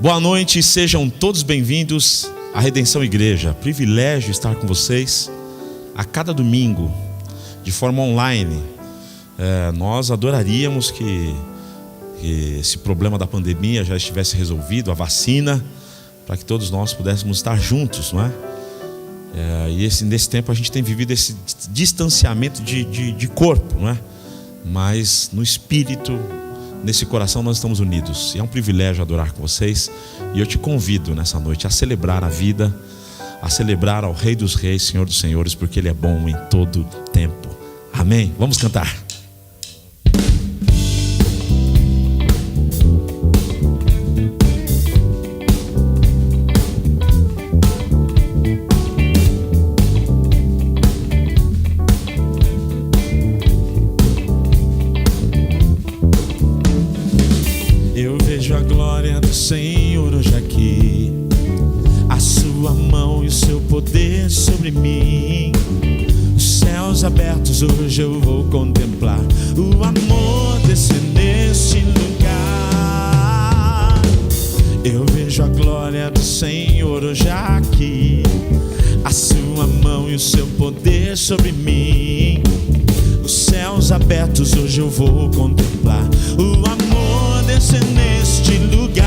Boa noite, sejam todos bem-vindos à Redenção Igreja. Privilégio estar com vocês a cada domingo, de forma online. Nós adoraríamos que esse problema da pandemia já estivesse resolvido, a vacina, para que todos nós pudéssemos estar juntos, não é? E nesse tempo a gente tem vivido esse distanciamento de corpo, não é? Mas no espírito, nesse coração nós estamos unidos. E é um privilégio adorar com vocês. E eu te convido nessa noite a celebrar a vida, a celebrar ao Rei dos Reis, Senhor dos Senhores, porque Ele é bom em todo tempo. Amém? Vamos cantar. Vejo a glória do Senhor hoje aqui, a sua mão e o seu poder sobre mim. Os céus abertos hoje eu vou contemplar o amor descer neste lugar. Eu vejo a glória do Senhor hoje aqui, a sua mão e o seu poder sobre mim. Os céus abertos hoje eu vou contemplar o amor descer neste lugar.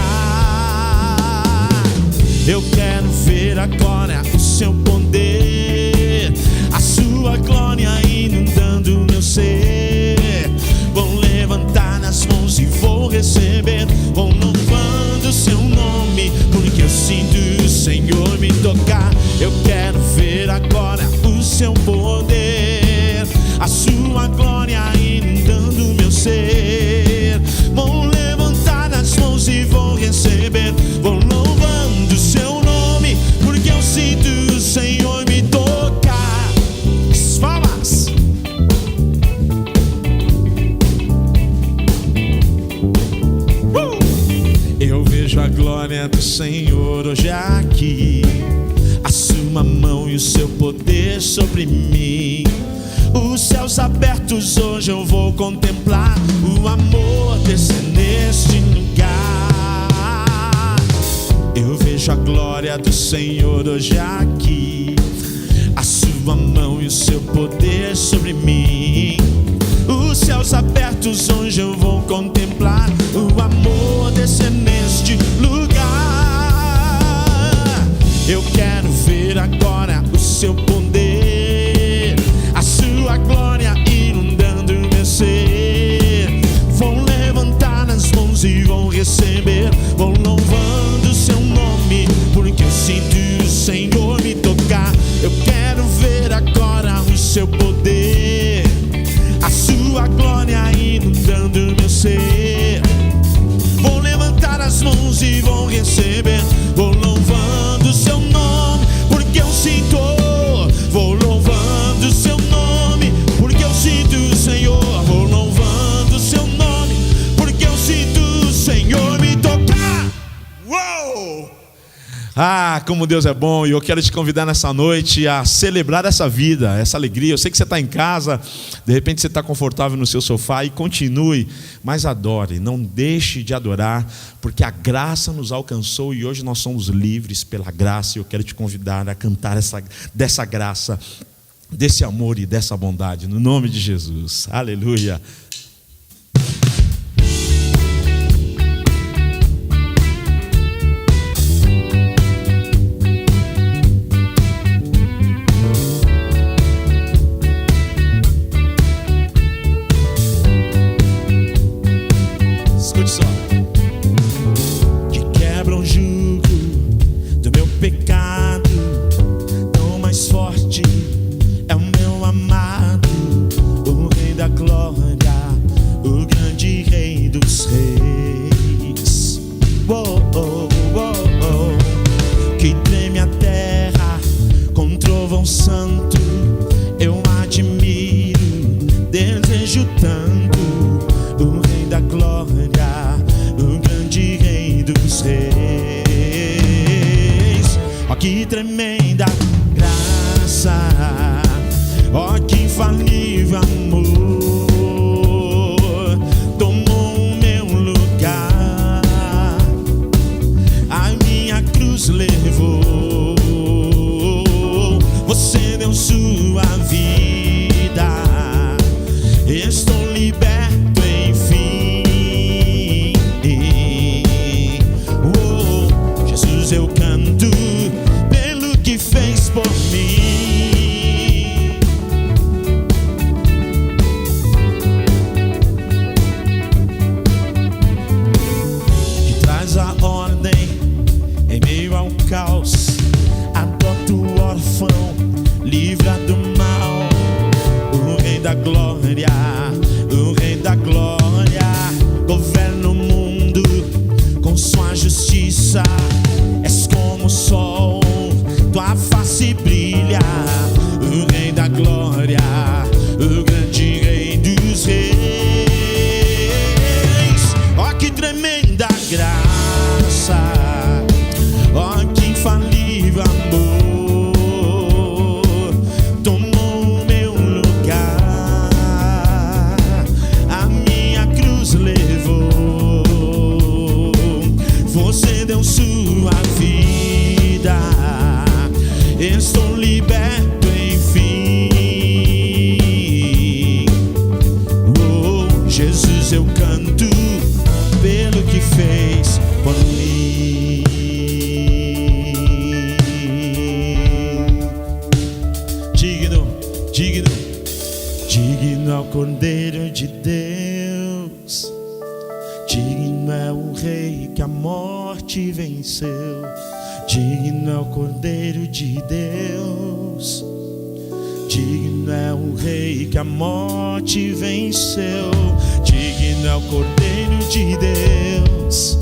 Eu quero ver agora o seu poder, a sua glória inundando o meu ser. Vou levantar as mãos e vou receber, vou louvando o seu nome, porque eu sinto o Senhor me tocar. Eu quero ver agora o seu poder, a sua glória inundando o meu ser. Vou levantar as mãos e vou receber, vou louvando o seu nome, porque eu sinto o Senhor me tocar. Palmas! Eu vejo a glória do Senhor hoje aqui, a sua mão e o seu poder sobre mim. Os céus abertos hoje eu vou contemplar o amor descer neste lugar. Eu vejo a glória do Senhor hoje aqui, a sua mão e o seu poder sobre mim. Os céus abertos hoje eu vou contemplar o amor descer neste lugar. Eu quero ver agora o seu poder, a sua glória inundando o meu ser. Vou levantar as mãos e vou receber, vou louvando o seu nome, porque eu sinto o Senhor me tocar. Eu quero ver agora o seu poder, a sua glória inundando o meu ser. Vou levantar as mãos e vou receber, vou louvando o seu nome, porque eu sinto. Vou louvando o seu nome, porque eu sinto o Senhor. Vou louvando o seu nome, porque eu sinto o Senhor me tocar. Uou! Ah, como Deus é bom. E eu quero te convidar nessa noite a celebrar essa vida, essa alegria. Eu sei que você está em casa, de repente você está confortável no seu sofá, e continue, mas adore, não deixe de adorar, porque a graça nos alcançou e hoje nós somos livres pela graça. E eu quero te convidar a cantar dessa graça, desse amor e dessa bondade, no nome de Jesus. Aleluia. Escute só. Que quebra o jugo do meu pecado, tão mais forte é o meu amado, o Rei da glória, o grande Rei dos reis. Oh, oh, oh, oh. Que treme a terra com trovão santo, eu admiro, desejo tanto o Rei da glória, o tremenda graça, ó que infalível amor, tomou o meu lugar, a minha cruz levou. Você deu sua vida, estou liberto enfim. Oh, Jesus, eu canto pelo que fez por mim. Digno, digno, digno é o Cordeiro de Deus, digno é o Rei que a morte venceu. Digno é o Cordeiro de Deus, digno é o Rei que a morte venceu. Digno é o Cordeiro de Deus,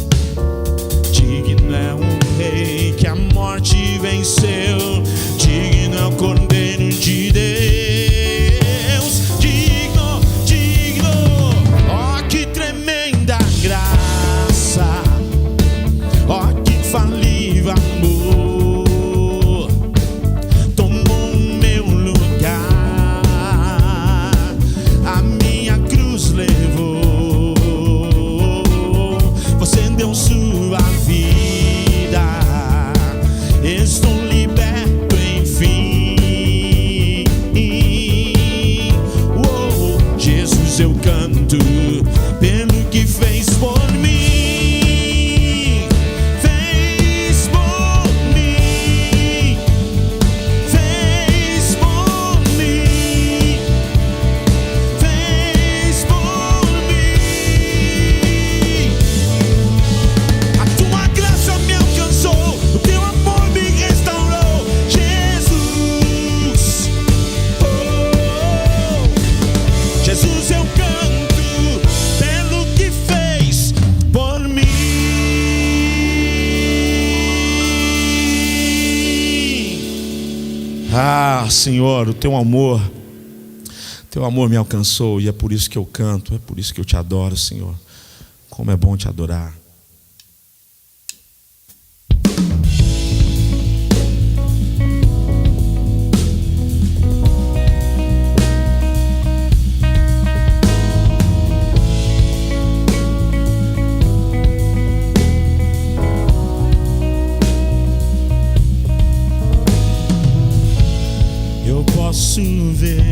digno é o Rei que a morte venceu. Digno é o Cordeiro de Deus, digno, digno, ó que tremenda graça, ó que infalível amor, tomou o meu lugar, a minha cruz levou. Você deu sua vida, estou liberto enfim. Oh, Jesus, eu canto pelo que fez por mim. Jesus, eu canto pelo que fez por mim. Ah, Senhor, o teu amor me alcançou e é por isso que eu canto, é por isso que eu te adoro, Senhor. Como é bom te adorar. Eu posso ver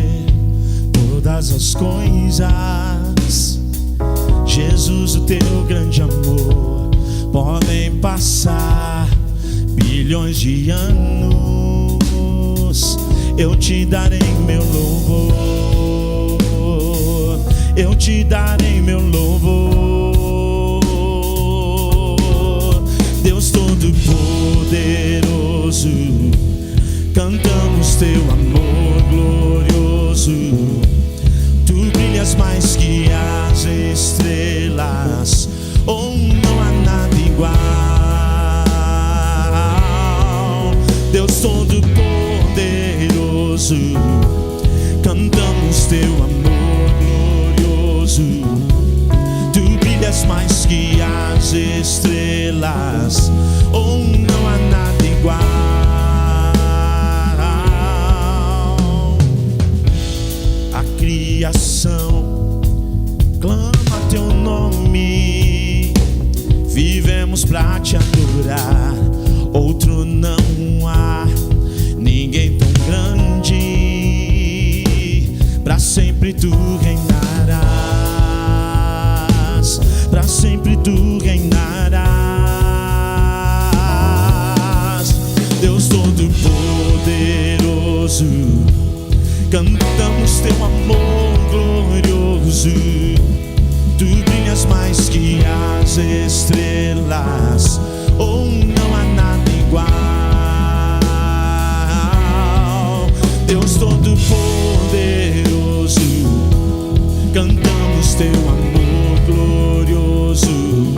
todas as coisas, Jesus, o teu grande amor. Podem passar bilhões de anos, eu te darei meu louvor, eu te darei meu louvor. Deus Todo-Poderoso, cantamos teu amor glorioso. Tu brilhas mais que as estrelas, oh, não há nada igual. Deus Todo-Poderoso, cantamos teu amor glorioso. Tu brilhas mais que as estrelas, oh, não há nada igual. Criação clama teu nome, vivemos pra te adorar. Outro não há, ninguém tão grande. Pra sempre tu reinarás, pra sempre tu reinarás. Deus Todo-Poderoso, cantamos teu amor glorioso. Tu brilhas mais que as estrelas, oh, não há nada igual. Deus Todo-Poderoso, cantamos teu amor glorioso.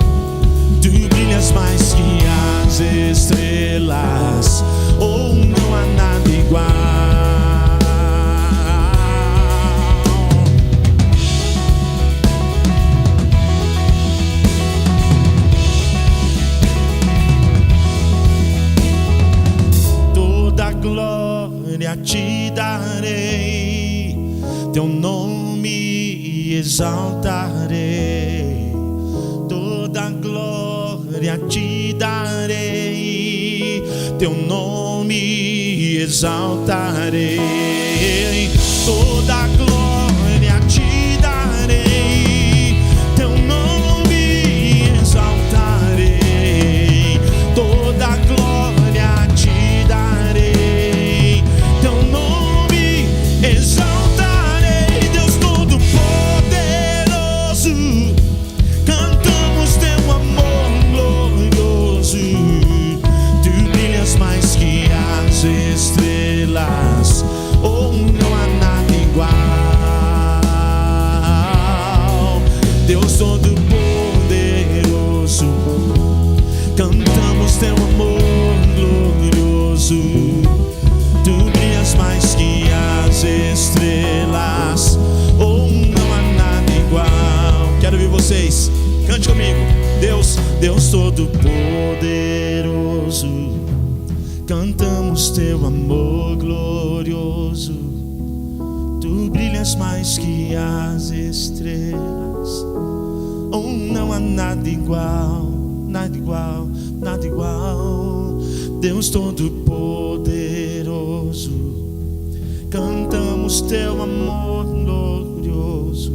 Tu brilhas mais que as estrelas, oh, não há nada igual. exaltarei, toda glória te darei, teu nome exaltarei, toda glória te darei, teu nome exaltarei, toda glória te darei, teu nome exaltarei, Deus Todo-Poderoso, cantamos teu amor glorioso, tu brilhas mais que as estrelas, oh, não há nada igual, Deus Todo-Poderoso, cantamos teu amor glorioso, tu brilhas mais que as estrelas, oh, não há nada igual. Quero ouvir vocês, cante comigo. Deus Todo-Poderoso, cantamos teu amor glorioso, tu brilhas mais que as estrelas, oh, não há nada igual, nada igual, nada igual. Deus Todo-Poderoso, cantamos teu amor glorioso,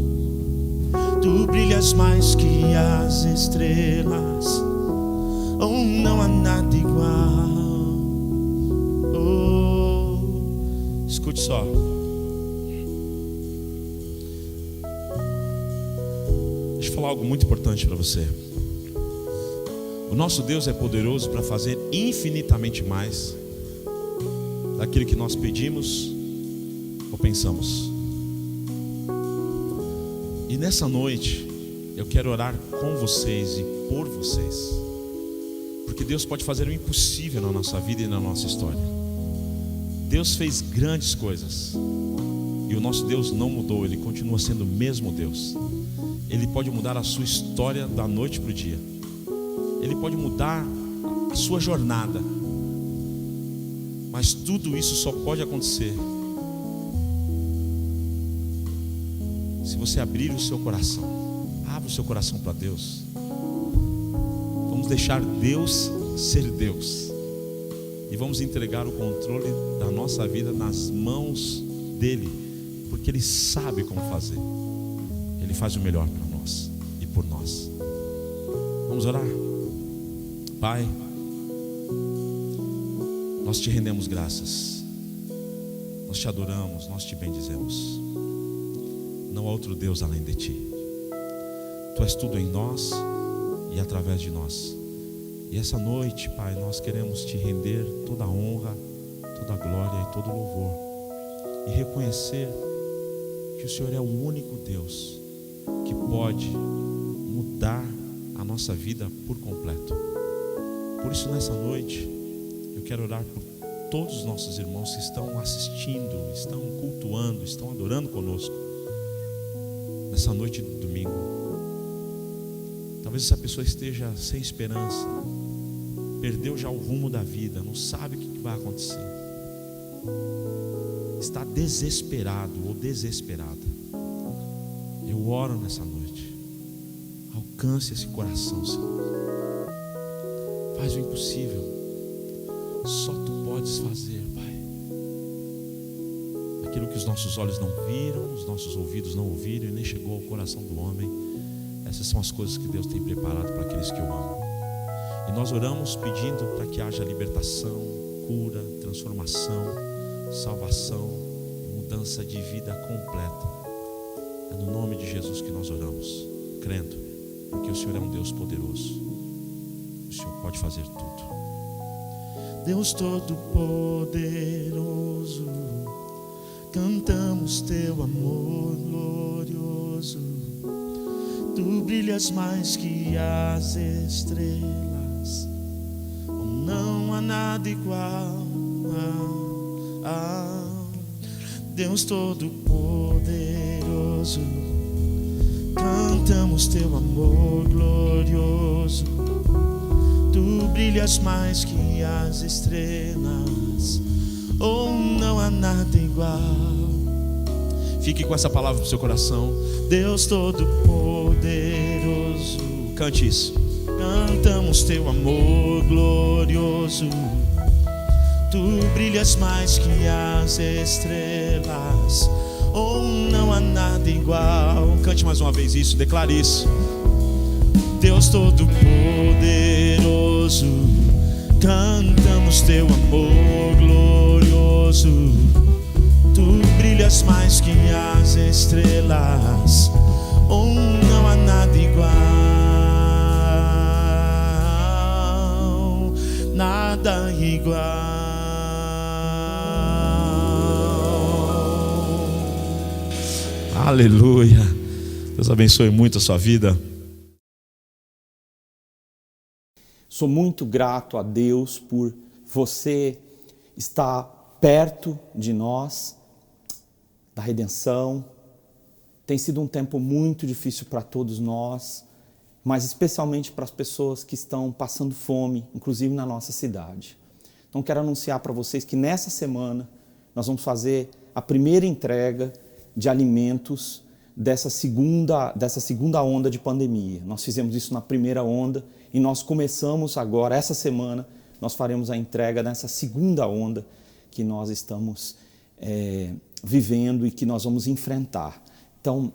tu brilhas mais que as estrelas, oh, não há nada igual. Oh, escute só. Deixa eu falar algo muito importante para você. O nosso Deus é poderoso para fazer infinitamente mais daquilo que nós pedimos ou pensamos. E nessa noite eu quero orar com vocês e por vocês, porque Deus pode fazer o impossível na nossa vida e na nossa história. Deus fez grandes coisas e o nosso Deus não mudou, Ele continua sendo o mesmo Deus. Ele pode mudar a sua história da noite para o dia, Ele pode mudar a sua jornada, mas tudo isso só pode acontecer se você abrir o seu coração. Abra o seu coração para Deus. Vamos deixar Deus ser Deus e vamos entregar o controle da nossa vida nas mãos dele, porque Ele sabe como fazer. Ele faz o melhor para nós e por nós. Vamos orar? Pai, nós te rendemos graças, nós te adoramos, nós te bendizemos. Não há outro Deus além de ti. Tu és tudo em nós e através de nós. E essa noite, Pai, nós queremos te render toda a honra, toda a glória e todo o louvor, e reconhecer que o Senhor é o único Deus que pode mudar a nossa vida por completo. Por isso, nessa noite, eu quero orar por todos os nossos irmãos que estão assistindo, estão cultuando, estão adorando conosco nessa noite de domingo. Talvez essa pessoa esteja sem esperança, perdeu já o rumo da vida, não sabe o que vai acontecer, está desesperado ou desesperada. Eu oro nessa noite, alcance esse coração, Senhor. Faz o impossível, só tu podes fazer, Pai. Aquilo que os nossos olhos não viram, os nossos ouvidos não ouviram e nem chegou ao coração do homem, essas são as coisas que Deus tem preparado para aqueles que o amam. E nós oramos pedindo para que haja libertação, cura, transformação, salvação, mudança de vida completa. É no nome de Jesus que nós oramos, crendo, porque o Senhor é um Deus poderoso. O Senhor pode fazer tudo. Deus Todo-Poderoso, cantamos teu amor glorioso, tu brilhas mais que as estrelas, não há nada igual. Deus Todo-Poderoso, cantamos teu amor glorioso, tu brilhas mais que as estrelas, oh, não há nada igual. Fique com essa palavra no seu coração. Deus Todo-Poderoso, cante isso. Cantamos teu amor glorioso. Tu brilhas mais que as estrelas, oh, não há nada igual. Cante mais uma vez isso, declare isso. Deus Todo-Poderoso, cantamos teu amor glorioso. Tu brilhas mais que as estrelas, oh, não há nada igual. Nada igual. Aleluia. Deus abençoe muito a sua vida. Sou muito grato a Deus por você estar perto de nós, da redenção. Tem sido um tempo muito difícil para todos nós, mas especialmente para as pessoas que estão passando fome, inclusive na nossa cidade. Então quero anunciar para vocês que nessa semana nós vamos fazer a primeira entrega de alimentos dessa segunda onda de pandemia. Nós fizemos isso na primeira onda e nós começamos agora, essa semana, nós faremos a entrega nessa segunda onda que nós estamos vivendo e que nós vamos enfrentar. Então,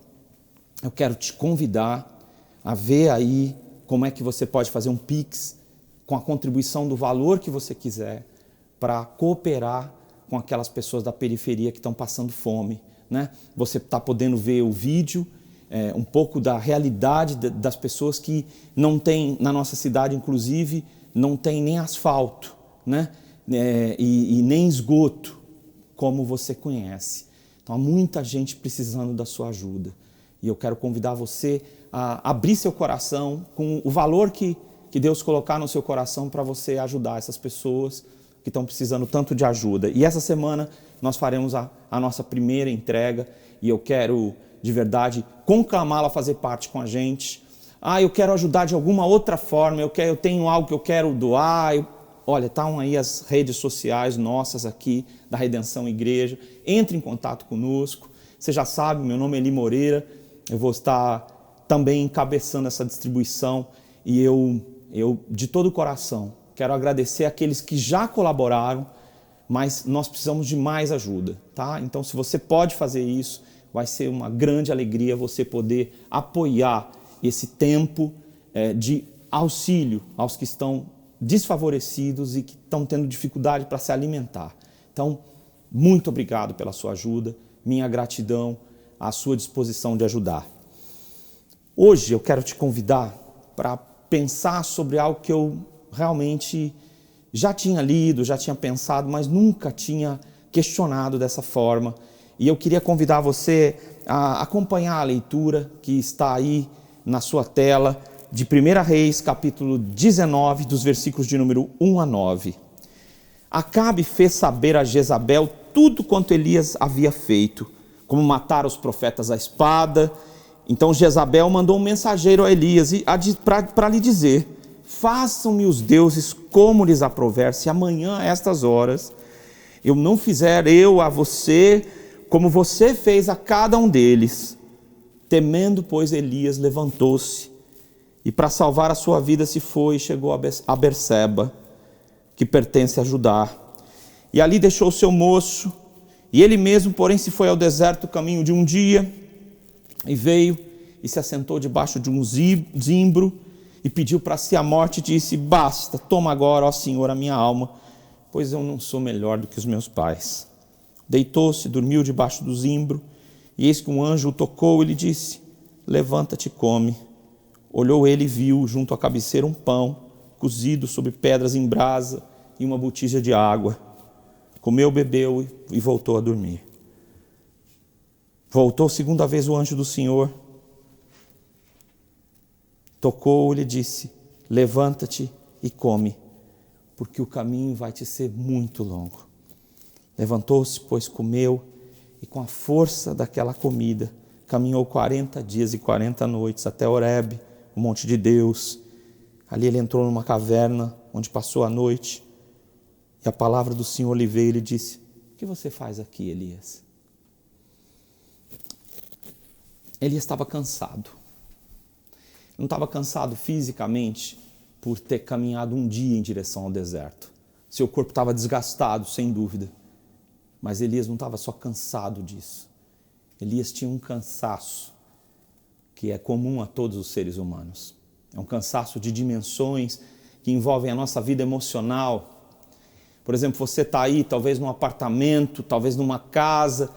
eu quero te convidar a ver aí como é que você pode fazer um Pix com a contribuição do valor que você quiser para cooperar com aquelas pessoas da periferia que estão passando fome, né? Você está podendo ver o vídeo, um pouco da realidade das pessoas que não tem, na nossa cidade inclusive, não tem nem asfalto, né? E nem esgoto, como você conhece. Então há muita gente precisando da sua ajuda. E eu quero convidar você a abrir seu coração com o valor que Deus colocar no seu coração para você ajudar essas pessoas que estão precisando tanto de ajuda. E essa semana nós faremos a nossa primeira entrega e eu quero, de verdade, conclamá-la a fazer parte com a gente. Eu quero ajudar de alguma outra forma, eu tenho algo que eu quero doar. Olha, estão aí as redes sociais nossas aqui, da Redenção Igreja. Entre em contato conosco. Você já sabe, meu nome é Eli Moreira. Eu vou estar também encabeçando essa distribuição. E eu de todo o coração, quero agradecer aqueles que já colaboraram, mas nós precisamos de mais ajuda, tá? Então, se você pode fazer isso, vai ser uma grande alegria você poder apoiar esse tempo de auxílio aos que estão desfavorecidos e que estão tendo dificuldade para se alimentar. Então, muito obrigado pela sua ajuda, minha gratidão à sua disposição de ajudar. Hoje eu quero te convidar para pensar sobre algo que eu realmente já tinha lido, já tinha pensado, mas nunca tinha questionado dessa forma. E eu queria convidar você a acompanhar a leitura que está aí na sua tela, de 1 Reis, capítulo 19, dos versículos de número 1 a 9. Acabe fez saber a Jezabel tudo quanto Elias havia feito, como matar os profetas à espada. Então Jezabel mandou um mensageiro a Elias para lhe dizer: façam-me os deuses como lhes aprouver, se amanhã a estas horas eu não fizer eu a você como você fez a cada um deles. Temendo, pois, Elias levantou-se e para salvar a sua vida se foi e chegou a Berseba, que pertence a Judá. E ali deixou o seu moço, e ele mesmo, porém, se foi ao deserto caminho de um dia, e veio e se assentou debaixo de um zimbro, e pediu para si a morte, e disse: basta, toma agora, ó Senhor, a minha alma, pois eu não sou melhor do que os meus pais. Deitou-se, dormiu debaixo do zimbro, e eis que um anjo o tocou e lhe disse: levanta-te e come. Olhou ele e viu junto à cabeceira um pão cozido sobre pedras em brasa e uma botija de água. Comeu, bebeu e voltou a dormir. Voltou segunda vez o anjo do Senhor, tocou e lhe disse: levanta-te e come, porque o caminho vai te ser muito longo. Levantou-se, pois comeu, e com a força daquela comida caminhou 40 dias e 40 noites até Horebe, o monte de Deus. Ali ele entrou numa caverna onde passou a noite, e a palavra do Senhor lhe veio e lhe disse: o que você faz aqui, Elias? Elias estava cansado. Não estava cansado fisicamente por ter caminhado um dia em direção ao deserto. Seu corpo estava desgastado, sem dúvida. Mas Elias não estava só cansado disso. Elias tinha um cansaço que é comum a todos os seres humanos. É um cansaço de dimensões que envolvem a nossa vida emocional. Por exemplo, você está aí, talvez num apartamento, talvez numa casa,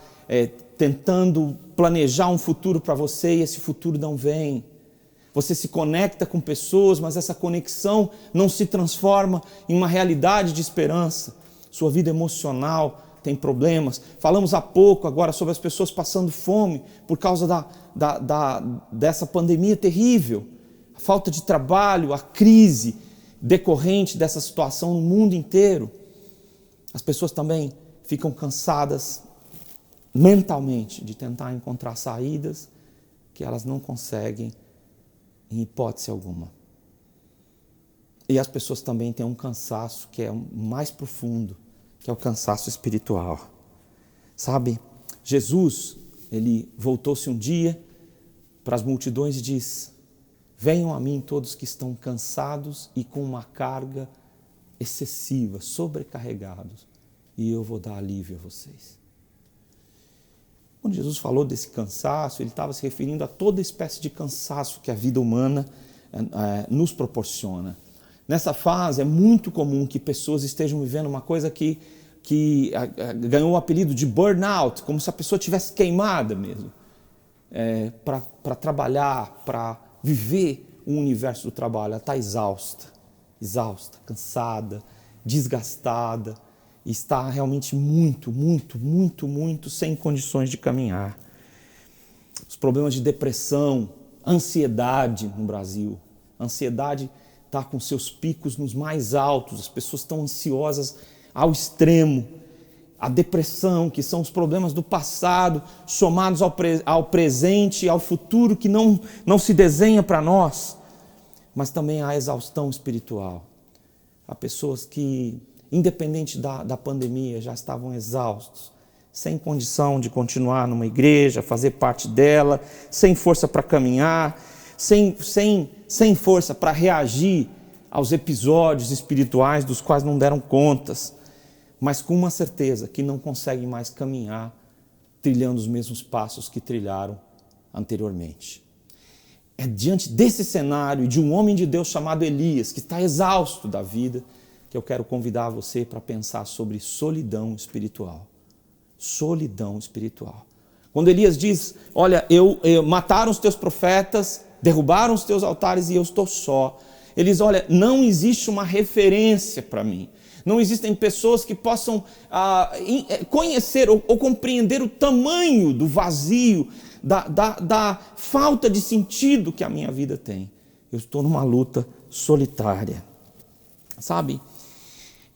tentando planejar um futuro para você e esse futuro não vem. Você se conecta com pessoas, mas essa conexão não se transforma em uma realidade de esperança. Sua vida emocional tem problemas. Falamos há pouco agora sobre as pessoas passando fome por causa dessa pandemia terrível. A falta de trabalho, a crise decorrente dessa situação no mundo inteiro. As pessoas também ficam cansadas mentalmente de tentar encontrar saídas que elas não conseguem em hipótese alguma. E as pessoas também têm um cansaço que é o mais profundo, que é o cansaço espiritual. Sabe, Jesus, ele voltou-se um dia para as multidões e disse: venham a mim todos que estão cansados e com uma carga excessiva, sobrecarregados, e eu vou dar alívio a vocês. Quando Jesus falou desse cansaço, ele estava se referindo a toda espécie de cansaço que a vida humana nos proporciona. Nessa fase é muito comum que pessoas estejam vivendo uma coisa que ganhou o apelido de burnout, como se a pessoa tivesse queimada mesmo, para trabalhar, para viver o universo do trabalho. Ela está exausta, cansada, desgastada, e está realmente muito sem condições de caminhar. Os problemas de depressão, ansiedade no Brasil. A ansiedade está com seus picos nos mais altos, as pessoas estão ansiosas ao extremo. A depressão, que são os problemas do passado, somados ao presente e ao futuro que não se desenha para nós. Mas também há exaustão espiritual. Há pessoas que, independente da pandemia, já estavam exaustos, sem condição de continuar numa igreja, fazer parte dela, sem força para caminhar, sem força para reagir aos episódios espirituais dos quais não deram contas, mas com uma certeza que não conseguem mais caminhar trilhando os mesmos passos que trilharam anteriormente. É diante desse cenário de um homem de Deus chamado Elias, que está exausto da vida, que eu quero convidar você para pensar sobre solidão espiritual. Solidão espiritual. Quando Elias diz: olha, mataram os teus profetas, derrubaram os teus altares e eu estou só. Ele diz: olha, não existe uma referência para mim. Não existem pessoas que possam conhecer ou compreender o tamanho do vazio, da falta de sentido que a minha vida tem. Eu estou numa luta solitária. Sabe?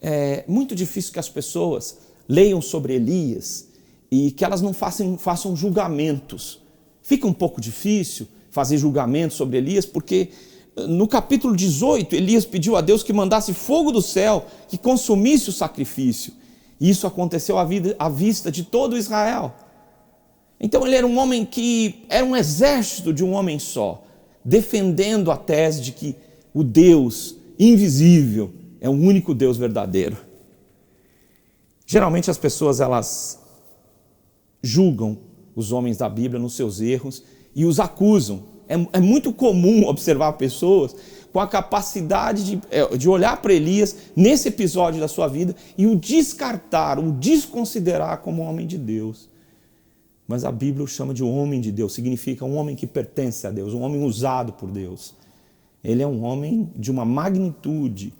É muito difícil que as pessoas leiam sobre Elias e que elas não façam julgamentos. Fica um pouco difícil fazer julgamentos sobre Elias, porque no capítulo 18, Elias pediu a Deus que mandasse fogo do céu, que consumisse o sacrifício. E isso aconteceu à vista de todo Israel. Então ele era um homem que era um exército de um homem só, defendendo a tese de que o Deus invisível é o único Deus verdadeiro. Geralmente as pessoas, elas julgam os homens da Bíblia nos seus erros e os acusam. É muito comum observar pessoas com a capacidade de olhar para Elias nesse episódio da sua vida e o descartar, o desconsiderar como homem de Deus. Mas a Bíblia o chama de homem de Deus, significa um homem que pertence a Deus, um homem usado por Deus. Ele é um homem de uma magnitude,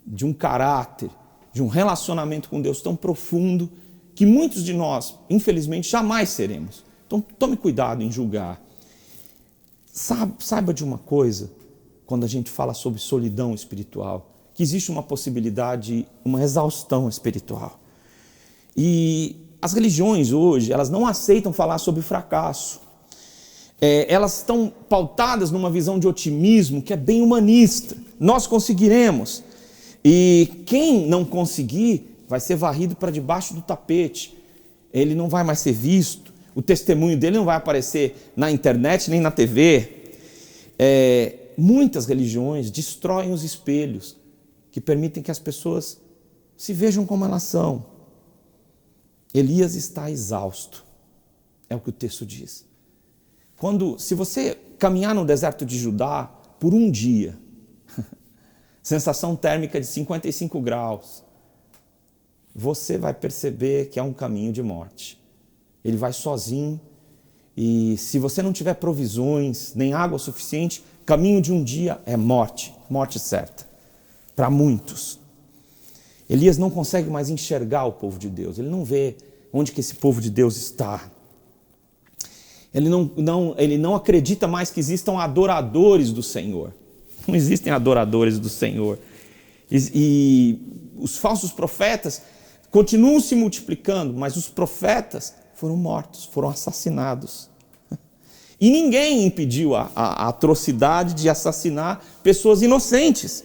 de um caráter, de um relacionamento com Deus tão profundo que muitos de nós, infelizmente, jamais seremos. Então tome cuidado em julgar. Saiba de uma coisa, quando a gente fala sobre solidão espiritual, que existe uma possibilidade, uma exaustão espiritual. E as religiões hoje, elas não aceitam falar sobre fracasso. Elas estão pautadas numa visão de otimismo que é bem humanista. Nós conseguiremos. E quem não conseguir vai ser varrido para debaixo do tapete. Ele não vai mais ser visto. O testemunho dele não vai aparecer na internet nem na TV. Muitas religiões destroem os espelhos que permitem que as pessoas se vejam como elas são. Elias está exausto, é o que o texto diz. Se você caminhar no deserto de Judá por um dia, sensação térmica de 55 graus, você vai perceber que é um caminho de morte. Ele vai sozinho e se você não tiver provisões, nem água suficiente, caminho de um dia é morte, morte certa, para muitos. Elias não consegue mais enxergar o povo de Deus, ele não vê onde que esse povo de Deus está. Ele não acredita mais que existam adoradores do Senhor. Não existem adoradores do Senhor. E os falsos profetas continuam se multiplicando, mas os profetas foram mortos, foram assassinados. E ninguém impediu a atrocidade de assassinar pessoas inocentes.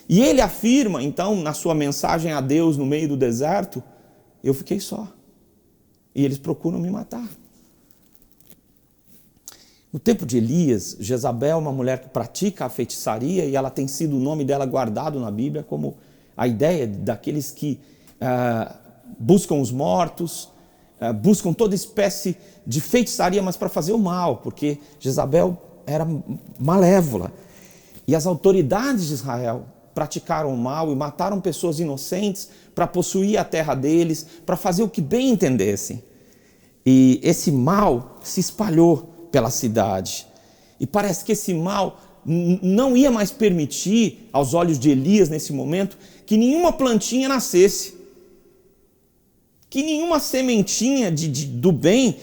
E ele afirma, então, na sua mensagem a Deus no meio do deserto, eu fiquei só. E eles procuram me matar. No tempo de Elias, Jezabel é uma mulher que pratica a feitiçaria e ela tem sido o nome dela guardado na Bíblia como a ideia daqueles que buscam os mortos, buscam toda espécie de feitiçaria, mas para fazer o mal, porque Jezabel era malévola. E as autoridades de Israel praticaram o mal e mataram pessoas inocentes para possuir a terra deles, para fazer o que bem entendessem. E esse mal se espalhou pela cidade. E parece que esse mal não ia mais permitir, aos olhos de Elias nesse momento, que nenhuma plantinha nascesse. Que nenhuma sementinha do bem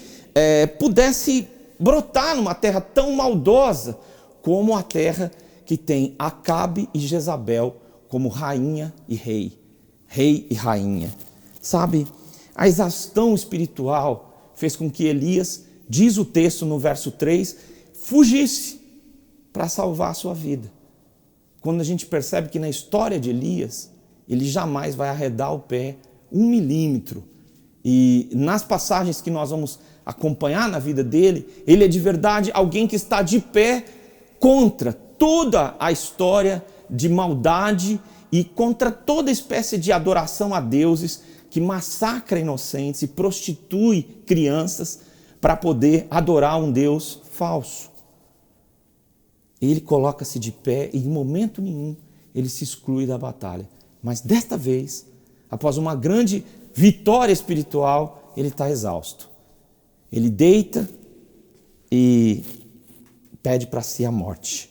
pudesse brotar numa terra tão maldosa como a terra que tem Acabe e Jezabel como rainha e rei. Rei e rainha. Sabe, a exaustão espiritual fez com que Elias, diz o texto no verso 3, fugisse para salvar a sua vida. Quando a gente percebe que na história de Elias, ele jamais vai arredar o pé 1 milímetro. E nas passagens que nós vamos acompanhar na vida dele, ele é de verdade alguém que está de pé contra toda a história de maldade e contra toda espécie de adoração a deuses que massacra inocentes e prostitui crianças para poder adorar um Deus falso. Ele coloca-se de pé e em momento nenhum ele se exclui da batalha. Mas desta vez, após uma grande vitória espiritual, ele está exausto. Ele deita e pede para si a morte.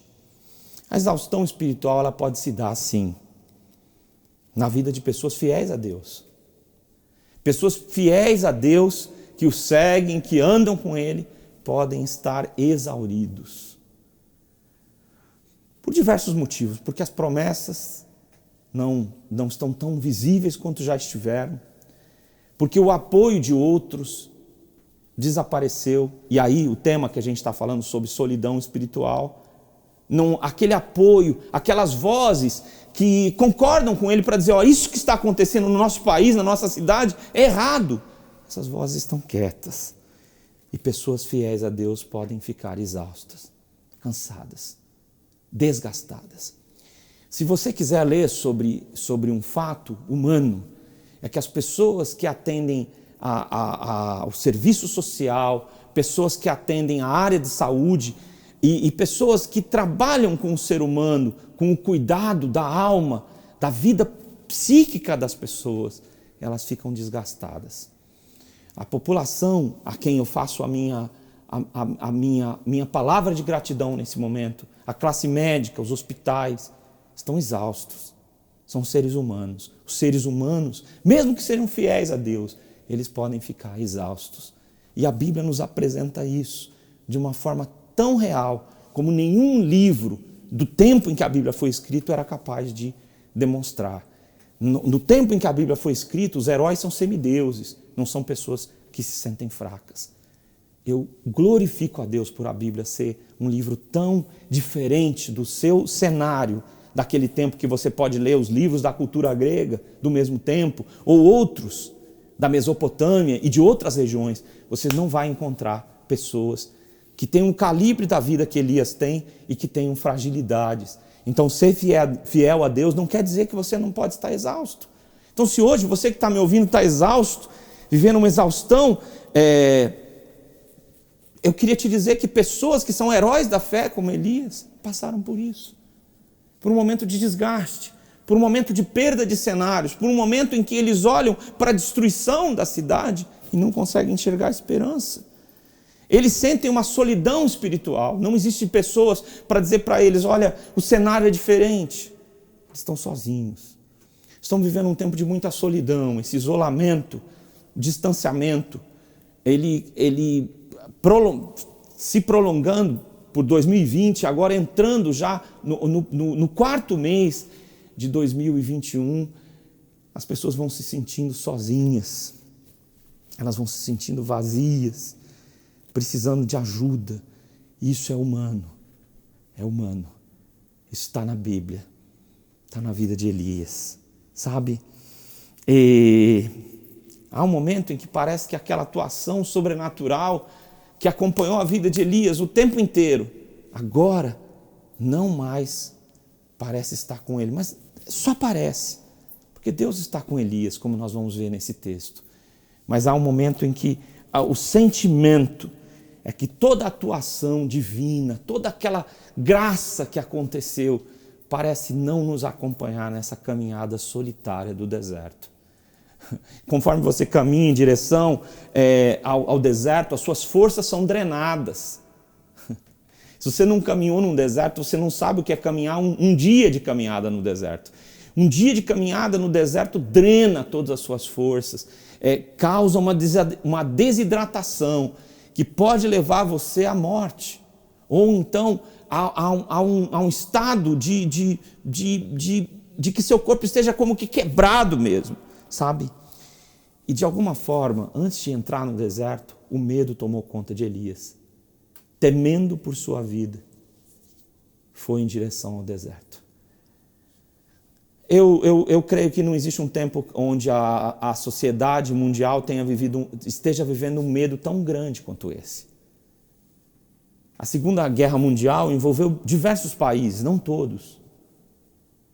A exaustão espiritual ela pode se dar assim, na vida de pessoas fiéis a Deus. Pessoas fiéis a Deus, que o seguem, que andam com Ele, podem estar exauridos. Por diversos motivos, porque as promessas não estão tão visíveis quanto já estiveram, porque o apoio de outros desapareceu, e aí o tema que a gente está falando sobre solidão espiritual, aquele apoio, aquelas vozes que concordam com ele para dizer, isso que está acontecendo no nosso país, na nossa cidade, é errado. Essas vozes estão quietas. E pessoas fiéis a Deus podem ficar exaustas, cansadas, desgastadas. Se você quiser ler sobre um fato humano, é que as pessoas que atendem ao serviço social, pessoas que atendem à área de saúde e pessoas que trabalham com o ser humano, com o cuidado da alma, da vida psíquica das pessoas, elas ficam desgastadas. A população a quem eu faço a minha palavra de gratidão nesse momento, a classe médica, os hospitais, estão exaustos. São seres humanos. Os seres humanos, mesmo que sejam fiéis a Deus, eles podem ficar exaustos. E a Bíblia nos apresenta isso de uma forma tão real como nenhum livro do tempo em que a Bíblia foi escrito era capaz de demonstrar. No tempo em que a Bíblia foi escrita, os heróis são semideuses, não são pessoas que se sentem fracas. Eu glorifico a Deus por a Bíblia ser um livro tão diferente do seu cenário, daquele tempo que você pode ler os livros da cultura grega do mesmo tempo, ou outros, da Mesopotâmia e de outras regiões, você não vai encontrar pessoas que tenham o calibre da vida que Elias tem e que tenham fragilidades. Então, ser fiel a Deus não quer dizer que você não pode estar exausto. Então, se hoje você que está me ouvindo está exausto, vivendo uma exaustão, eu queria te dizer que pessoas que são heróis da fé, como Elias, passaram por isso. Por um momento de desgaste, por um momento de perda de cenários, por um momento em que eles olham para a destruição da cidade e não conseguem enxergar a esperança. Eles sentem uma solidão espiritual. Não existem pessoas para dizer para eles, olha, o cenário é diferente. Eles estão sozinhos. Estão vivendo um tempo de muita solidão, esse isolamento, distanciamento, ele se prolongando por 2020, agora entrando já no quarto mês de 2021, as pessoas vão se sentindo sozinhas, elas vão se sentindo vazias, precisando de ajuda. Isso é humano, isso está na Bíblia, está na vida de Elias, sabe? E há um momento em que parece que aquela atuação sobrenatural que acompanhou a vida de Elias o tempo inteiro, agora não mais parece estar com ele, mas só parece, porque Deus está com Elias, como nós vamos ver nesse texto. Mas há um momento em que o sentimento é que toda a atuação divina, toda aquela graça que aconteceu, parece não nos acompanhar nessa caminhada solitária do deserto. Conforme você caminha em direção ao deserto, as suas forças são drenadas. Se você não caminhou num deserto, você não sabe o que é caminhar um dia de caminhada no deserto. Um dia de caminhada no deserto drena todas as suas forças, causa uma desidratação que pode levar você à morte. Ou então a um estado de que seu corpo esteja como que quebrado mesmo, sabe? E de alguma forma, antes de entrar no deserto, o medo tomou conta de Elias. Temendo por sua vida, foi em direção ao deserto. Eu creio que não existe um tempo onde a sociedade mundial esteja vivendo um medo tão grande quanto esse. A Segunda Guerra Mundial envolveu diversos países, não todos.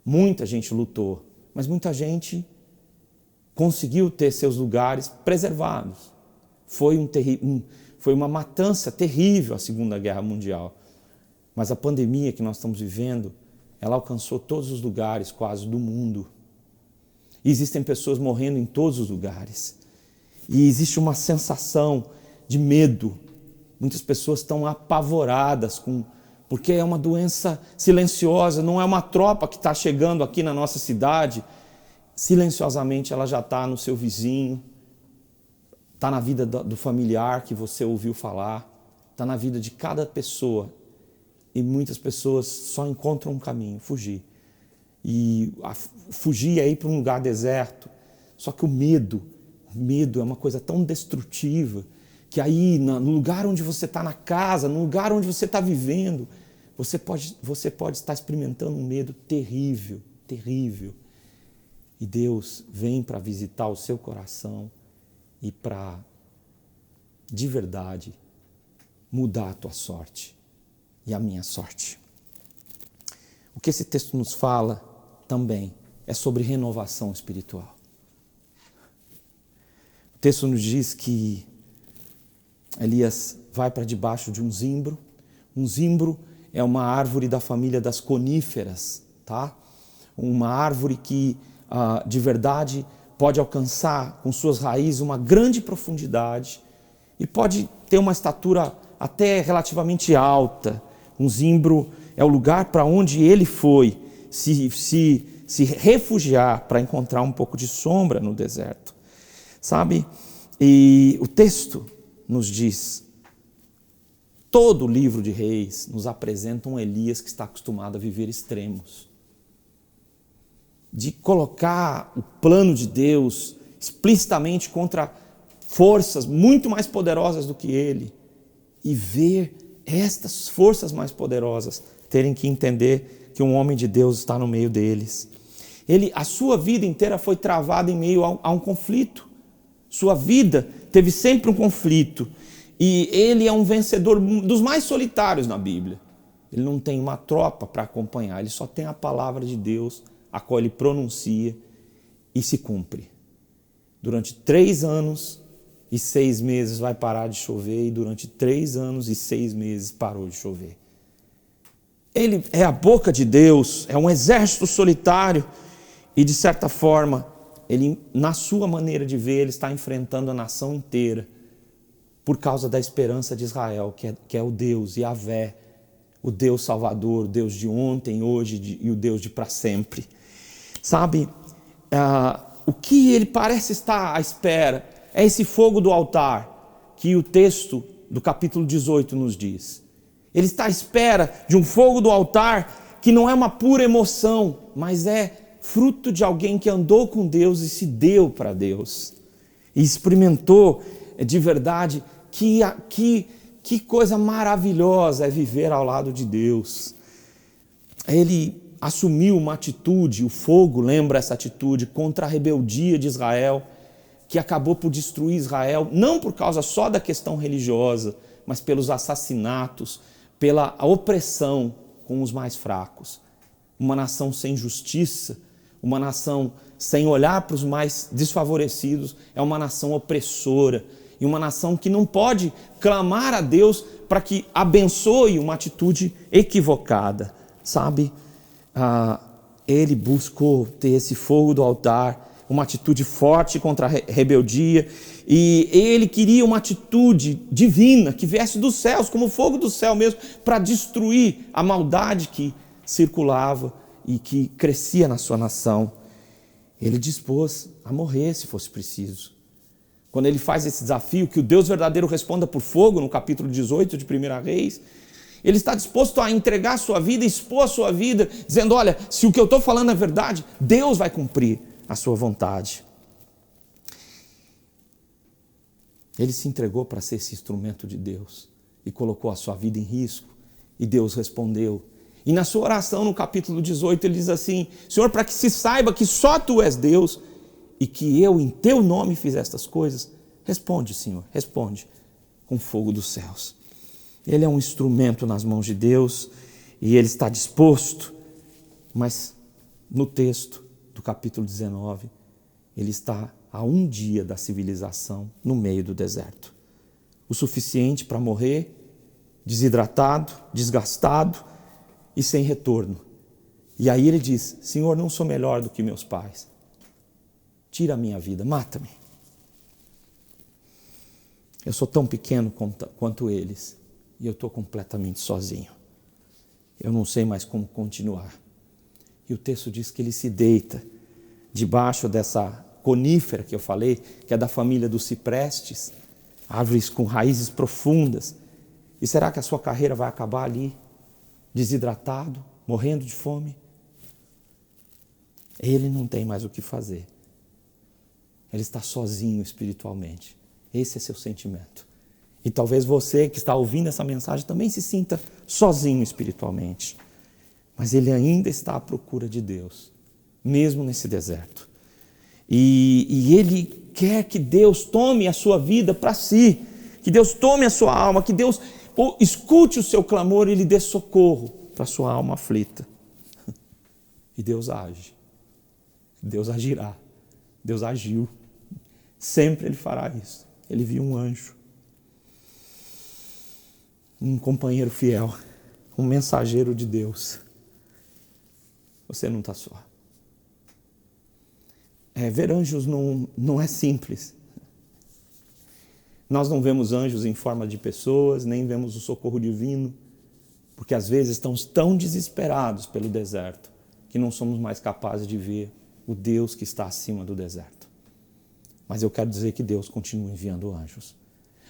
Muita gente lutou, mas muita gente conseguiu ter seus lugares preservados. Foi uma matança terrível a Segunda Guerra Mundial. Mas a pandemia que nós estamos vivendo, ela alcançou todos os lugares quase do mundo. E existem pessoas morrendo em todos os lugares. E existe uma sensação de medo. Muitas pessoas estão apavoradas porque é uma doença silenciosa, não é uma tropa que está chegando aqui na nossa cidade. Silenciosamente ela já está no seu vizinho, está na vida do familiar que você ouviu falar, está na vida de cada pessoa. E muitas pessoas só encontram um caminho, fugir. E fugir é ir para um lugar deserto. Só que o medo é uma coisa tão destrutiva, que aí no lugar onde você está na casa, no lugar onde você está vivendo, você pode estar experimentando um medo terrível, terrível. E Deus vem para visitar o seu coração e para, de verdade, mudar a tua sorte e a minha sorte. O que esse texto nos fala também é sobre renovação espiritual. O texto nos diz que Elias vai para debaixo de um zimbro. Um zimbro é uma árvore da família das coníferas, tá? Uma árvore que de verdade pode alcançar com suas raízes uma grande profundidade e pode ter uma estatura até relativamente alta. Um zimbro é o lugar para onde ele foi se refugiar para encontrar um pouco de sombra no deserto, sabe? E o texto nos diz, todo o livro de Reis nos apresenta um Elias que está acostumado a viver extremos, de colocar o plano de Deus explicitamente contra forças muito mais poderosas do que ele e ver estas forças mais poderosas terem que entender que um homem de Deus está no meio deles. A sua vida inteira foi travada em meio a um conflito. Sua vida teve sempre um conflito. E ele é um vencedor dos mais solitários na Bíblia. Ele não tem uma tropa para acompanhar, ele só tem a palavra de Deus, a qual ele pronuncia e se cumpre. Durante 3 anos e 6 meses vai parar de chover, e durante 3 anos e 6 meses parou de chover. Ele é a boca de Deus, é um exército solitário, e de certa forma, ele, na sua maneira de ver, ele está enfrentando a nação inteira por causa da esperança de Israel, que é o Deus Yahvé, o Deus Salvador, o Deus de ontem, hoje e o Deus de para sempre. Sabe, o que ele parece estar à espera é esse fogo do altar, que o texto do capítulo 18 nos diz. Ele está à espera de um fogo do altar que não é uma pura emoção, mas é fruto de alguém que andou com Deus e se deu para Deus. E experimentou de verdade que coisa maravilhosa é viver ao lado de Deus. Ele assumiu uma atitude, o fogo lembra essa atitude, contra a rebeldia de Israel, que acabou por destruir Israel, não por causa só da questão religiosa, mas pelos assassinatos, pela opressão com os mais fracos. Uma nação sem justiça, uma nação sem olhar para os mais desfavorecidos, é uma nação opressora, e uma nação que não pode clamar a Deus para que abençoe uma atitude equivocada, sabe? Ele buscou ter esse fogo do altar, uma atitude forte contra a rebeldia, e ele queria uma atitude divina que viesse dos céus, como fogo do céu mesmo, para destruir a maldade que circulava e que crescia na sua nação. Ele dispôs a morrer se fosse preciso. Quando ele faz esse desafio, que o Deus verdadeiro responda por fogo, no capítulo 18 de 1 Reis, ele está disposto a entregar a sua vida, expor a sua vida, dizendo, olha, se o que eu estou falando é verdade, Deus vai cumprir a sua vontade. Ele se entregou para ser esse instrumento de Deus e colocou a sua vida em risco, e Deus respondeu. E na sua oração, no capítulo 18, ele diz assim, Senhor, para que se saiba que só Tu és Deus, e que eu, em Teu nome, fiz estas coisas, responde, Senhor, responde, com fogo dos céus. Ele é um instrumento nas mãos de Deus, e ele está disposto, mas no texto do capítulo 19, ele está a 1 dia da civilização no meio do deserto. O suficiente para morrer, desidratado, desgastado e sem retorno. E aí ele diz, Senhor, não sou melhor do que meus pais. Tira a minha vida, mata-me. Eu sou tão pequeno quanto eles e eu estou completamente sozinho. Eu não sei mais como continuar. E o texto diz que ele se deita debaixo dessa conífera que eu falei, que é da família dos ciprestes, árvores com raízes profundas. E será que a sua carreira vai acabar ali, desidratado, morrendo de fome? Ele não tem mais o que fazer. Ele está sozinho espiritualmente. Esse é seu sentimento. E talvez você que está ouvindo essa mensagem também se sinta sozinho espiritualmente. Mas ele ainda está à procura de Deus, mesmo nesse deserto. E ele quer que Deus tome a sua vida para si, que Deus tome a sua alma, que Deus escute o seu clamor e lhe dê socorro para a sua alma aflita. E Deus age. Deus agirá. Deus agiu. Sempre ele fará isso. Ele viu um anjo, um companheiro fiel, um mensageiro de Deus. Você não está só. Ver anjos não é simples. Nós não vemos anjos em forma de pessoas, nem vemos o socorro divino, porque às vezes estamos tão desesperados pelo deserto que não somos mais capazes de ver o Deus que está acima do deserto. Mas eu quero dizer que Deus continua enviando anjos.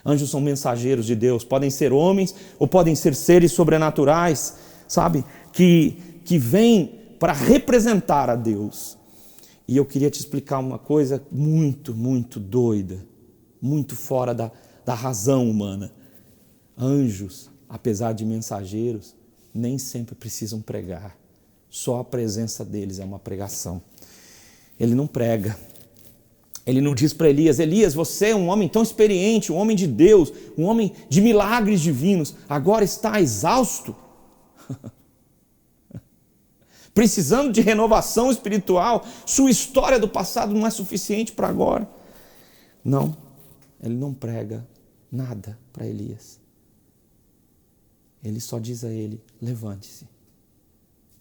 Anjos são mensageiros de Deus, podem ser homens ou podem ser seres sobrenaturais, sabe? Que vêm para representar a Deus. E eu queria te explicar uma coisa muito, muito doida, muito fora da razão humana. Anjos, apesar de mensageiros, nem sempre precisam pregar. Só a presença deles é uma pregação. Ele não prega. Ele não diz para Elias: Elias, você é um homem tão experiente, um homem de Deus, um homem de milagres divinos, agora está exausto, precisando de renovação espiritual, sua história do passado não é suficiente para agora. Não, ele não prega nada para Elias. Ele só diz a ele: levante-se,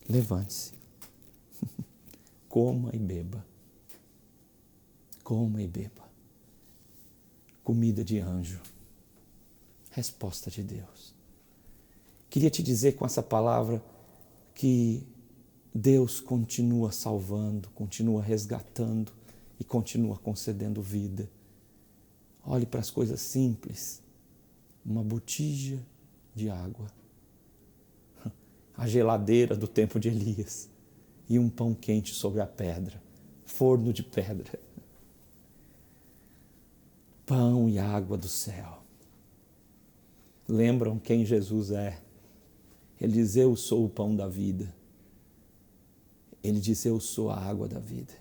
levante-se, coma e beba. Coma e beba. Comida de anjo. Resposta de Deus. Queria te dizer com essa palavra que Deus continua salvando, continua resgatando e continua concedendo vida. Olhe para as coisas simples. Uma botija de água. A geladeira do tempo de Elias. E um pão quente sobre a pedra. Forno de pedra. Pão e água do céu. Lembram quem Jesus é? Ele diz: eu sou o pão da vida. Ele diz: eu sou a água da vida.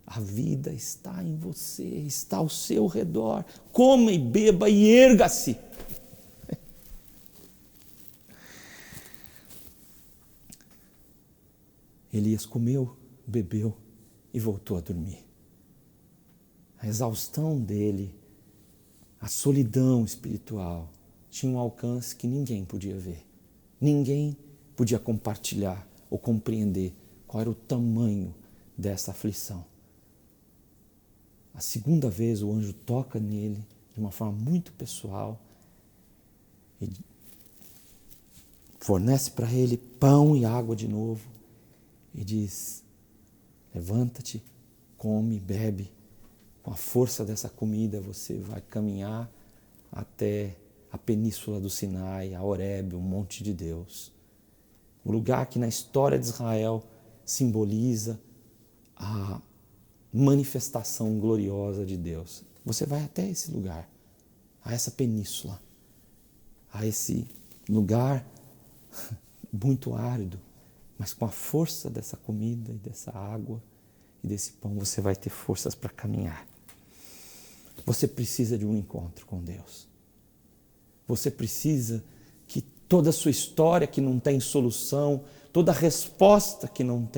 A vida está em você, está ao seu redor. Coma e beba e erga-se. Elias comeu, bebeu e voltou a dormir. A exaustão dele, a solidão espiritual, tinha um alcance que ninguém podia ver. Ninguém podia compartilhar ou compreender qual era o tamanho dessa aflição. A segunda vez o anjo toca nele de uma forma muito pessoal e fornece para ele pão e água de novo e diz: levanta-te, come, bebe. Com a força dessa comida você vai caminhar até a península do Sinai, a Horebe, o monte de Deus. O lugar que na história de Israel simboliza a manifestação gloriosa de Deus. Você vai até esse lugar, a essa península, a esse lugar muito árido, mas com a força dessa comida e dessa água e desse pão você vai ter forças para caminhar. Você precisa de um encontro com Deus. Você precisa que toda a sua história que não tem solução, toda a resposta que não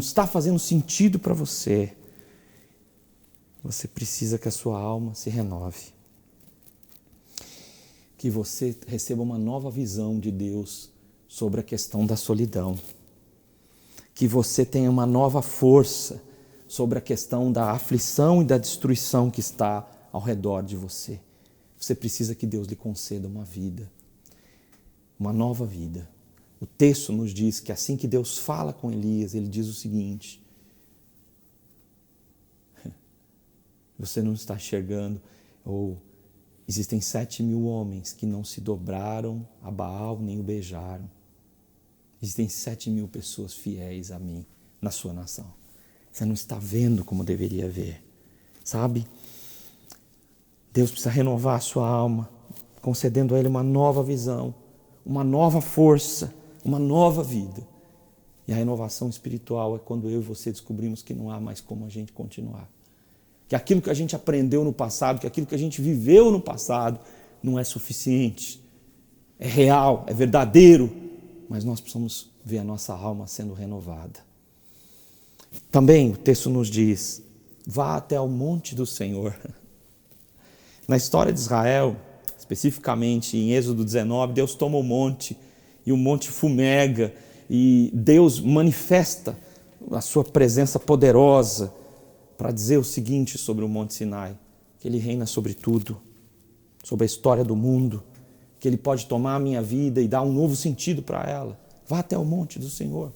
está fazendo sentido para você, você precisa que a sua alma se renove. Que você receba uma nova visão de Deus sobre a questão da solidão. Que você tenha uma nova força sobre a questão da aflição e da destruição que está ao redor de você. Você precisa que Deus lhe conceda uma vida, uma nova vida. O texto nos diz que assim que Deus fala com Elias, ele diz o seguinte: você não está enxergando, ou existem 7.000 homens que não se dobraram a Baal nem o beijaram. Existem 7.000 pessoas fiéis a mim na sua nação. Você não está vendo como deveria ver, sabe? Deus precisa renovar a sua alma, concedendo a ele uma nova visão, uma nova força, uma nova vida. E a renovação espiritual é quando eu e você descobrimos que não há mais como a gente continuar. Que aquilo que a gente aprendeu no passado, que aquilo que a gente viveu no passado não é suficiente. É real, é verdadeiro, mas nós precisamos ver a nossa alma sendo renovada. Também o texto nos diz: vá até ao monte do Senhor. Na história de Israel, especificamente em Êxodo 19, Deus toma o monte e o monte fumega e Deus manifesta a sua presença poderosa para dizer o seguinte sobre o Monte Sinai: que Ele reina sobre tudo, sobre a história do mundo, que Ele pode tomar a minha vida e dar um novo sentido para ela. Vá até o monte do Senhor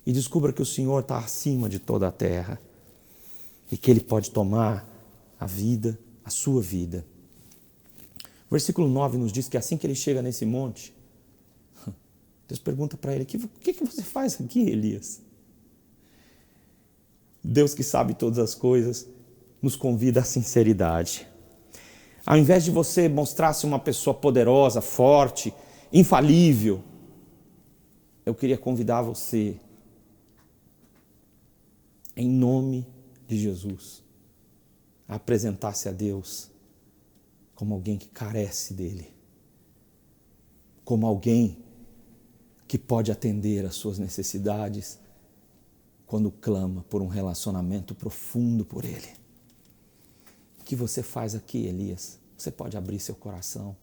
e descubra que o Senhor está acima de toda a terra e que Ele pode tomar a vida, a sua vida. O versículo 9 nos diz que assim que ele chega nesse monte, Deus pergunta para ele: o que você faz aqui, Elias? Deus, que sabe todas as coisas, nos convida à sinceridade. Ao invés de você mostrar-se uma pessoa poderosa, forte, infalível, eu queria convidar você, em nome de Jesus a apresentar-se a Deus como alguém que carece dele, como alguém que pode atender às suas necessidades quando clama por um relacionamento profundo por ele. O que você faz aqui, Elias? Você pode abrir seu coração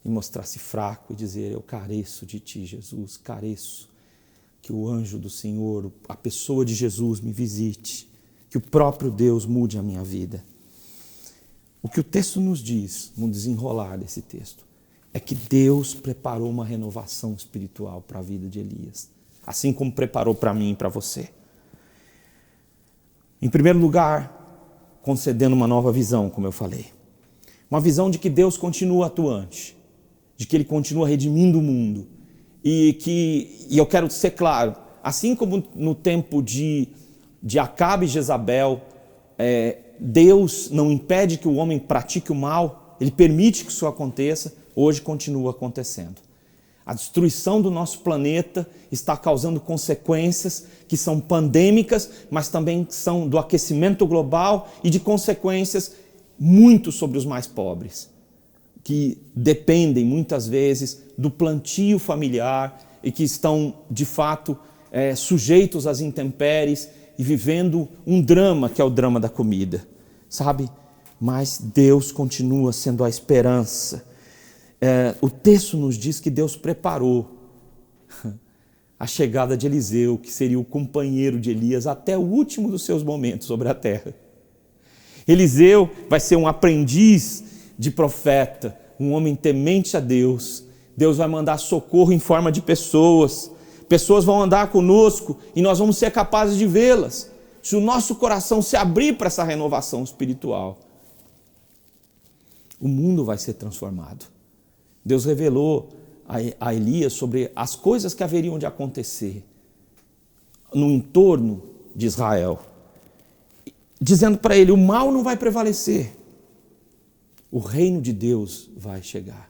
e mostrar-se fraco e dizer: eu careço de ti, Jesus, careço que o anjo do Senhor, a pessoa de Jesus me visite, que o próprio Deus mude a minha vida. O que o texto nos diz, no desenrolar desse texto, é que Deus preparou uma renovação espiritual para a vida de Elias, assim como preparou para mim e para você. Em primeiro lugar, concedendo uma nova visão, como eu falei. Uma visão de que Deus continua atuante, de que Ele continua redimindo o mundo. E eu quero ser claro, assim como no tempo de Acabe e Jezabel, Deus não impede que o homem pratique o mal, Ele permite que isso aconteça, hoje continua acontecendo. A destruição do nosso planeta está causando consequências que são pandêmicas, mas também são do aquecimento global e de consequências muito sobre os mais pobres, que dependem muitas vezes do plantio familiar e que estão, de fato, sujeitos às intempéries e vivendo um drama que é o drama da comida, sabe? Mas Deus continua sendo a esperança. O texto nos diz que Deus preparou a chegada de Eliseu, que seria o companheiro de Elias até o último dos seus momentos sobre a terra. Eliseu vai ser um aprendiz de profeta, um homem temente a Deus. Deus vai mandar socorro em forma de pessoas. Pessoas vão andar conosco e nós vamos ser capazes de vê-las. Se o nosso coração se abrir para essa renovação espiritual, o mundo vai ser transformado. Deus revelou a Elias sobre as coisas que haveriam de acontecer no entorno de Israel, dizendo para ele: o mal não vai prevalecer, o reino de Deus vai chegar.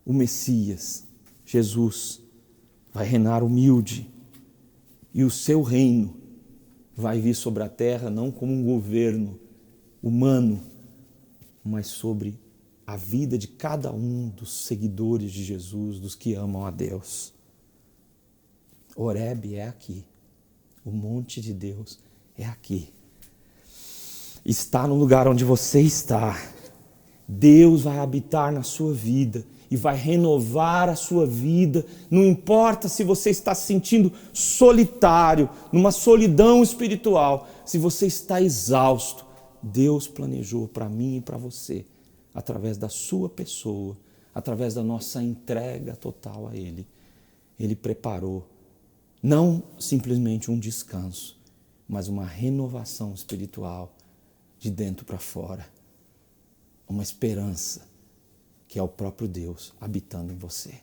O Messias, Jesus, vai reinar humilde e o seu reino vai vir sobre a terra não como um governo humano, mas sobre a vida de cada um dos seguidores de Jesus, dos que amam a Deus. Horebe é aqui, o monte de Deus é aqui. Está no lugar onde você está. Deus vai habitar na sua vida e vai renovar a sua vida. Não importa se você está se sentindo solitário, numa solidão espiritual, se você está exausto, Deus planejou para mim e para você, através da sua pessoa, através da nossa entrega total a Ele. Ele preparou não simplesmente um descanso, mas uma renovação espiritual de dentro para fora. Uma esperança que é o próprio Deus habitando em você.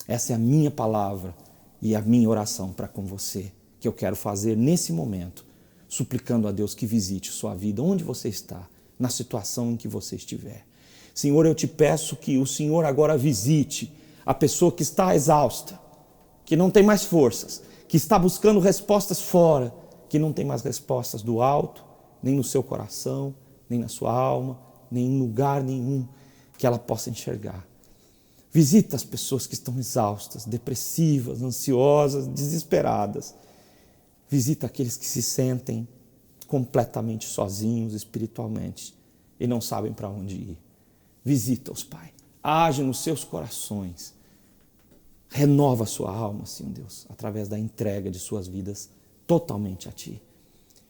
Essa é a minha palavra e a minha oração para com você, que eu quero fazer nesse momento, suplicando a Deus que visite sua vida onde você está, na situação em que você estiver. Senhor, eu te peço que o Senhor agora visite a pessoa que está exausta, que não tem mais forças, que está buscando respostas fora, que não tem mais respostas do alto, nem no seu coração, nem na sua alma, nem em lugar nenhum que ela possa enxergar. Visita as pessoas que estão exaustas, depressivas, ansiosas, desesperadas. Visita aqueles que se sentem completamente sozinhos espiritualmente e não sabem para onde ir. Visita-os, Pai. Age nos seus corações. Renova a sua alma, Senhor Deus, através da entrega de suas vidas totalmente a Ti.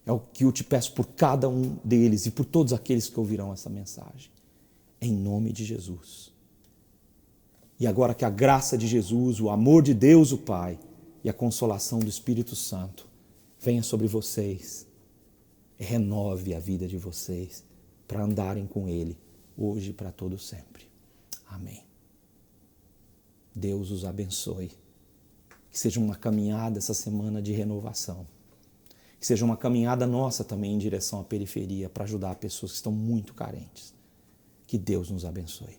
É o que eu te peço por cada um deles e por todos aqueles que ouvirão essa mensagem. Em nome de Jesus. E agora que a graça de Jesus, o amor de Deus, o Pai, e a consolação do Espírito Santo venha sobre vocês e renove a vida de vocês para andarem com Ele hoje e para todo sempre. Amém. Deus os abençoe. Que seja uma caminhada essa semana de renovação. Que seja uma caminhada nossa também em direção à periferia para ajudar pessoas que estão muito carentes. Que Deus nos abençoe.